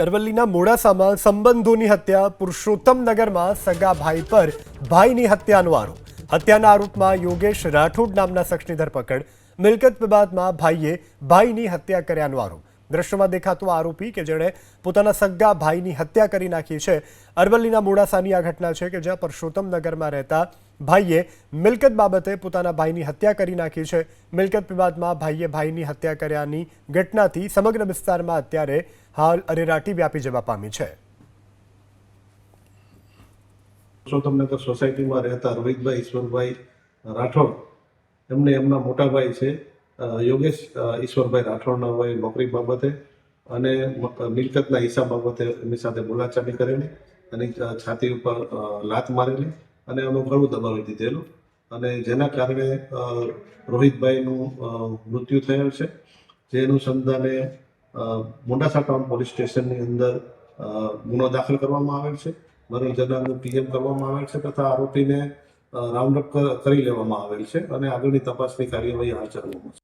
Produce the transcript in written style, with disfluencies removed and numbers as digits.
અરવલ્લીના મોડાસામાં સંબંધોની હત્યા, પુરુષોત્તમનગરમાં સગા ભાઈ પર ભાઈની હત્યાનો આરોપ. હત્યાના આરોપમાં યોગેશ રાઠોડ નામના શખ્સની ધરપકડ. મિલકત વિવાદમાં ભાઈએ ભાઈની હત્યા કર્યાનો આરોપ. દ્રશ્યમાં દેખાતો આરોપી કે જેણે પોતાના સગા ભાઈની હત્યા કરી નાખી છે. અરવલ્લીના મોડાસાની આ ઘટના છે કે જ્યાં પુરુષોત્તમનગરમાં રહેતા ભાઈએ મિલકત બાબતે પોતાના ભાઈની હત્યા કરી નાખી છે. મિલકત વિવાદમાં ભાઈએ ભાઈની હત્યા કર્યાની ઘટનાથી સમગ્ર વિસ્તારમાં અત્યારે હાલ અરેરાટી વ્યાપી જવા પામી છે. પુરુષોત્તમનગર સોસાયટીમાં રહેતા રોહિતભાઈ ઈશ્વરભાઈ રાઠોડ એમને એમના મોટા ભાઈ છે યોગેશ ઈશ્વરભાઈ રાઠોડના હોય નોકરી બાબતે અને મિલકતના હિસાબ બાબતે એમની સાથે બોલાચાલી કરેલી અને છાતી ઉપર લાત મારેલી અને એનું ગળું દબાવી દીધેલું અને જેના કારણે રોહિતભાઈનું મૃત્યુ થયેલ છે. જે અનુસંધાને મોડાસા ટાઉન પોલીસ સ્ટેશનની અંદર ગુનો દાખલ કરવામાં આવેલ છે. મરણ જનારનું પીએમ કરવામાં આવેલ છે તથા આરોપીને રાઉન્ડ અપ કરી લેવામાં આવેલ છે અને આગળની તપાસની કાર્યવાહી હાથ ધરવામાં છે.